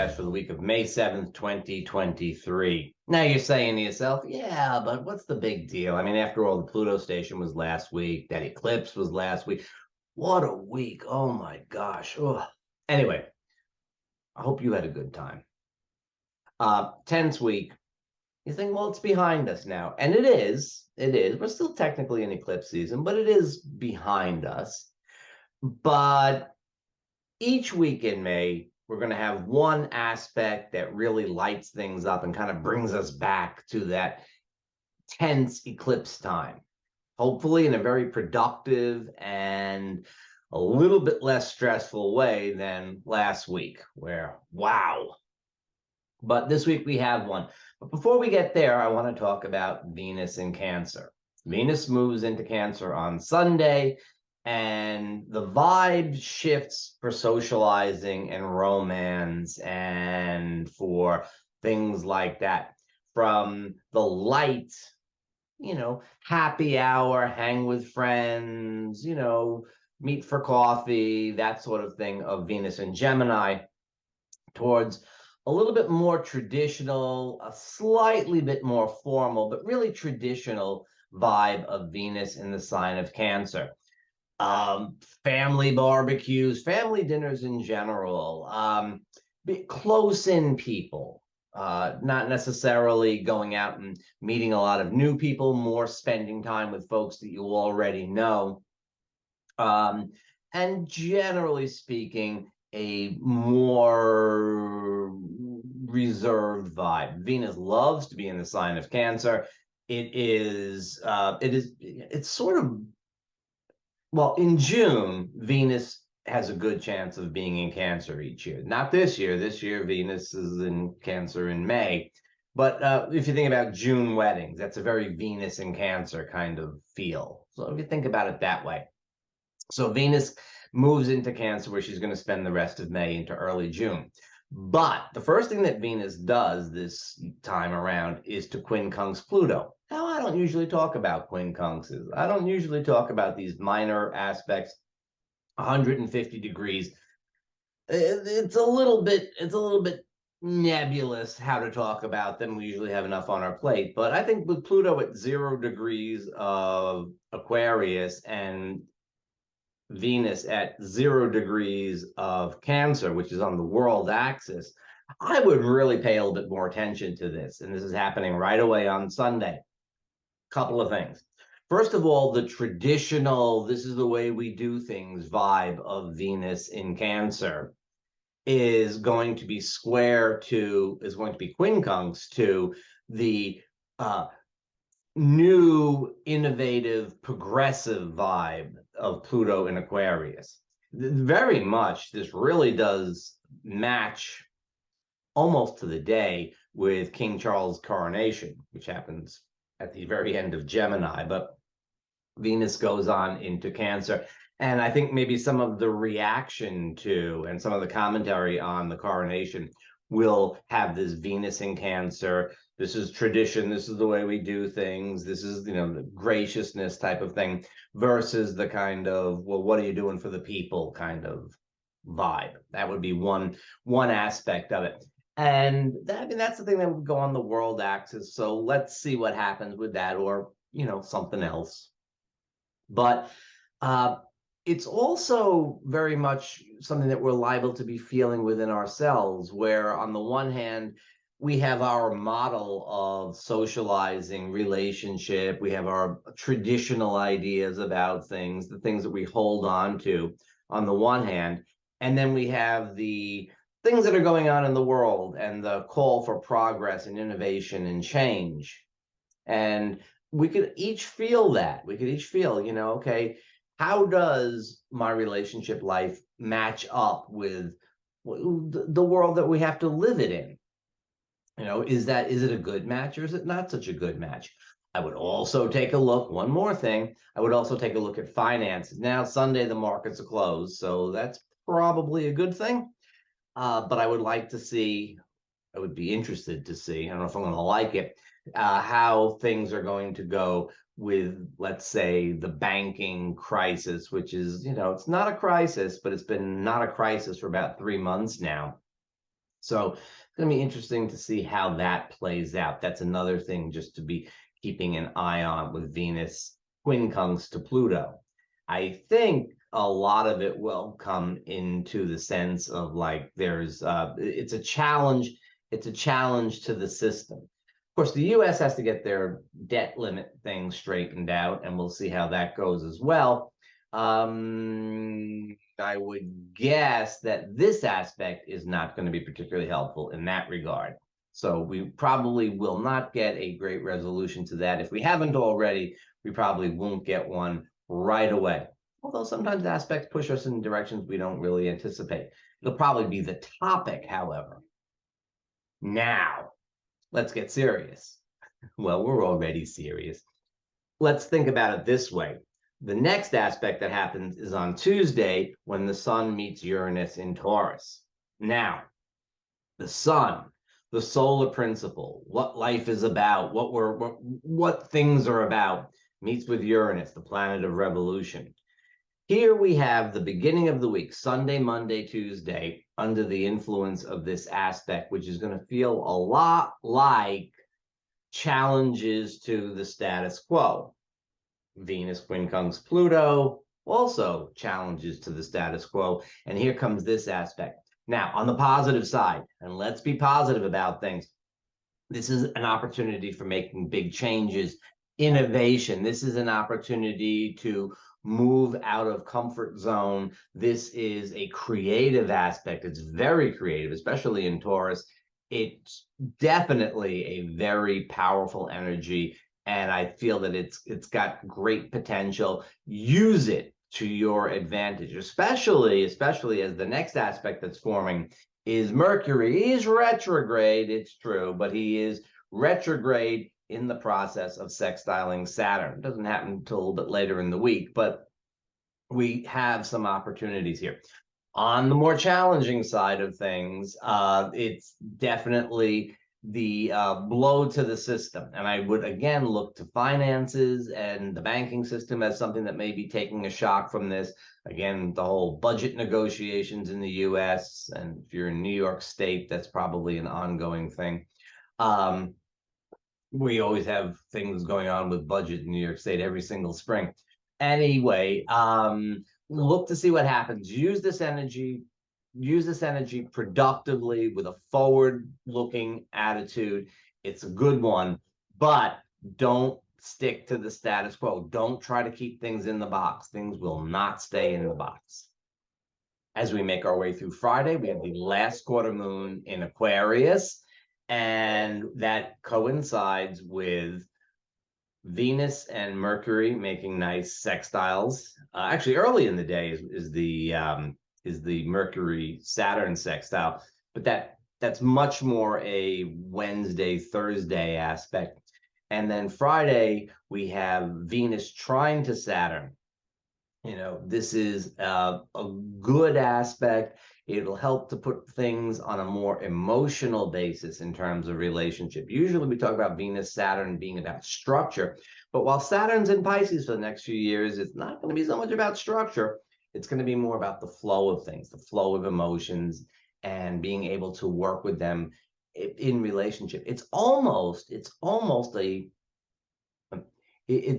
forecast for the week of May 7th, 2023. Now you're saying to yourself, yeah, but what's the big deal? I mean, after all, the Pluto station was last week, that eclipse was last week. What a week. Oh my gosh. Ugh. Anyway, I hope you had a good time. Tense week. You think, well, it's behind us now. And it is. It is. We're still technically in eclipse season, but it is behind us. But each week in May, we're going to have one aspect that really lights things up and kind of brings us back to that tense eclipse time. Hopefully in a very productive and a little bit less stressful way than last week, where, wow. But this week we have one. But before we get there, I want to talk about Venus in Cancer. Venus moves into Cancer on Sunday, and the vibe shifts for socializing and romance and for things like that. From the light, happy hour, hang with friends, meet for coffee, that sort of thing of Venus and Gemini, towards a little bit more traditional, a slightly bit more formal, but really traditional vibe of Venus in the sign of Cancer. Family barbecues, family dinners in general, close-in people, not necessarily going out and meeting a lot of new people, more spending time with folks that you already know. And generally speaking, a more reserved vibe. Venus loves to be in the sign of Cancer. It's sort of, well, in June, Venus has a good chance of being in Cancer each year. Not this year. This year, Venus is in Cancer in May. But if you think about June weddings, that's a very Venus in Cancer kind of feel. So if you think about it that way. So Venus moves into Cancer, where she's going to spend the rest of May into early June. But the first thing that Venus does this time around is to quincunx Pluto. Now, I don't usually talk about quincunxes. I don't usually talk about these minor aspects, 150 degrees. It's a little bit nebulous how to talk about them. We usually have enough on our plate. But I think with Pluto at 0 degrees of Aquarius and Venus at 0 degrees of Cancer, which is on the world axis, I would really pay a little bit more attention to this. And this is happening right away on Sunday. Couple of things. First of all, the traditional, this is the way we do things vibe of Venus in Cancer is going to be quincunx to the new, innovative, progressive vibe of Pluto in Aquarius. Very much, this really does match almost to the day with King Charles' coronation, which happens at the very end of Gemini, but Venus goes on into Cancer. And I think maybe some of the reaction to and some of the commentary on the coronation will have this Venus in Cancer. This is tradition. This is the way we do things. This is, the graciousness type of thing versus the kind of, well, what are you doing for the people kind of vibe. That would be one aspect of it. And that's the thing that would go on the world axis. So let's see what happens with that, or, something else. But it's also very much something that we're liable to be feeling within ourselves, where on the one hand, we have our model of socializing, relationship. We have our traditional ideas about things, the things that we hold on to on the one hand. And then we have the things that are going on in the world and the call for progress and innovation and change. And we could each feel that. We could each feel, okay, how does my relationship life match up with the world that we have to live it in? Is it a good match, or is it not such a good match? I would also take a look, one more thing, I would also take a look at finances. Now, Sunday, the markets are closed, so that's probably a good thing. But I would be interested to see, I don't know if I'm going to like it, how things are going to go with, let's say, the banking crisis, which is, it's not a crisis, but it's been not a crisis for about 3 months now. So it's going to be interesting to see how that plays out. That's another thing just to be keeping an eye on with Venus quincunx to Pluto. I think a lot of it will come into the sense of like there's it's a challenge. It's a challenge to the system. Of course, the U.S. has to get their debt limit thing straightened out, and we'll see how that goes as well. I would guess that this aspect is not going to be particularly helpful in that regard. So we probably will not get a great resolution to that. If we haven't already, we probably won't get one right away. Although sometimes aspects push us in directions we don't really anticipate. It'll probably be the topic, however. Now, let's get serious. Well, we're already serious. Let's think about it this way. The next aspect that happens is on Tuesday when the sun meets Uranus in Taurus. Now, the sun, the solar principle, what life is about, what things are about, meets with Uranus, the planet of revolution. Here we have the beginning of the week, Sunday, Monday, Tuesday, under the influence of this aspect, which is going to feel a lot like challenges to the status quo. Venus quincunx Pluto, also challenges to the status quo. And here comes this aspect. Now, on the positive side, and let's be positive about things, this is an opportunity for making big changes, innovation. This is an opportunity to move out of comfort zone. This is a creative aspect. It's very creative, especially in Taurus. It's definitely a very powerful energy, and I feel that it's got great potential. Use it to your advantage, especially as the next aspect that's forming is Mercury. He's retrograde, it's true, but he is retrograde in the process of sextiling Saturn. It doesn't happen until a little bit later in the week, but we have some opportunities here. On the more challenging side of things, it's definitely the blow to the system. And I would again look to finances and the banking system as something that may be taking a shock from this. Again, the whole budget negotiations in the US, and if you're in New York State, that's probably an ongoing thing. We always have things going on with budget in New York State every single spring. Anyway, look to see what happens. Use this energy productively with a forward-looking attitude. It's a good one, but don't stick to the status quo. Don't try to keep things in the box. Things will not stay in the box. As we make our way through Friday, we have the last quarter moon in Aquarius, and that coincides with Venus and Mercury making nice sextiles. Actually, early in the day is the Mercury Saturn sextile, but that's much more a Wednesday Thursday aspect. And then Friday we have Venus trine to Saturn. This is a good aspect. It'll help to put things on a more emotional basis in terms of relationship. Usually we talk about Venus, Saturn being about structure, but while Saturn's in Pisces for the next few years, it's not going to be so much about structure. It's going to be more about the flow of things, the flow of emotions, and being able to work with them in relationship. It's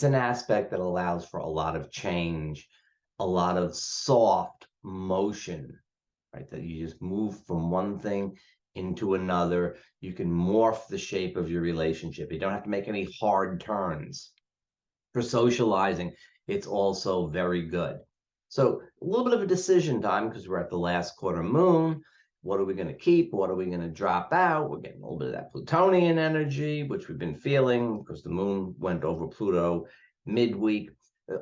an aspect that allows for a lot of change, a lot of soft motion, right? That you just move from one thing into another. You can morph the shape of your relationship. You don't have to make any hard turns. For socializing, it's also very good. So a little bit of a decision time because we're at the last quarter moon. What are we going to keep? What are we going to drop out? We're getting a little bit of that Plutonian energy, which we've been feeling because the moon went over Pluto midweek.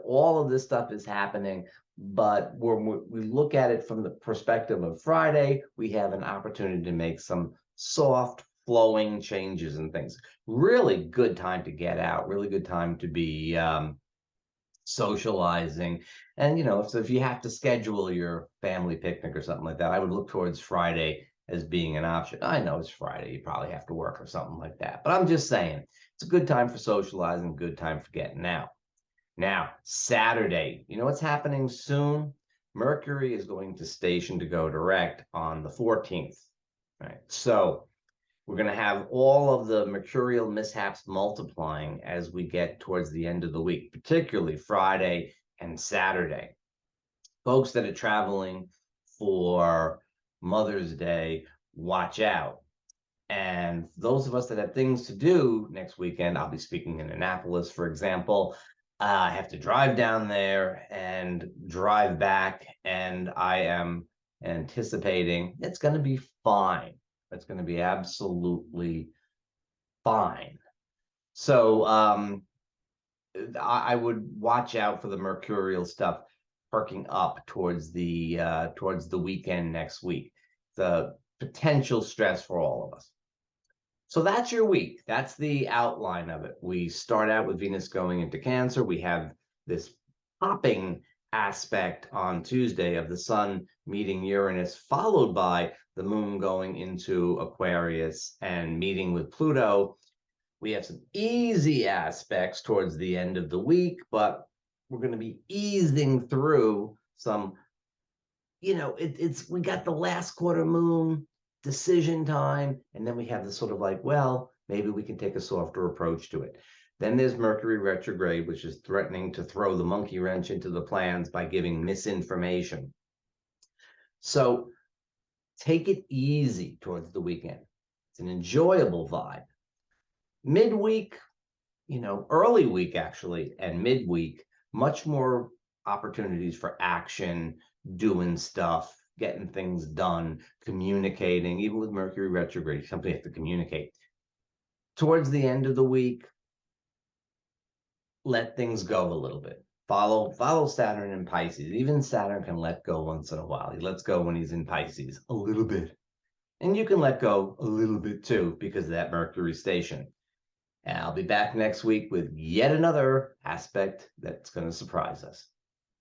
All of this stuff is happening, but when we look at it from the perspective of Friday, we have an opportunity to make some soft flowing changes and things. Really good time to get out, really good time to be socializing. And if you have to schedule your family picnic or something like that, I would look towards Friday as being an option. I know it's Friday, you probably have to work or something like that, but I'm just saying it's a good time for socializing, good time for getting out. Now, Saturday, you know what's happening soon? Mercury is going to station to go direct on the 14th. right? So we're going to have all of the mercurial mishaps multiplying as we get towards the end of the week, particularly Friday and Saturday. Folks that are traveling for Mother's Day, watch out. And those of us that have things to do next weekend, I'll be speaking in Annapolis, for example. I have to drive down there and drive back, and I am anticipating it's going to be fine. It's going to be absolutely fine. So I would watch out for the mercurial stuff perking up towards the weekend next week. The potential stress for all of us. So that's your week. That's the outline of it. We start out with Venus going into Cancer. We have this popping aspect on Tuesday of the Sun meeting Uranus, followed by the Moon going into Aquarius and meeting with Pluto. We have some easy aspects towards the end of the week, but we're going to be easing through some, we got the last quarter moon decision time, and then we have this sort of like, well, maybe we can take a softer approach to it. Then there's Mercury retrograde, which is threatening to throw the monkey wrench into the plans by giving misinformation. So take it easy towards the weekend. It's an enjoyable vibe. Midweek, early week actually, and midweek, much more opportunities for action, doing stuff, getting things done, communicating. Even with Mercury retrograde, something you have to communicate. Towards the end of the week, let things go a little bit. Follow Saturn in Pisces. Even Saturn can let go once in a while. He lets go when he's in Pisces a little bit. And you can let go a little bit too because of that Mercury station. And I'll be back next week with yet another aspect that's going to surprise us.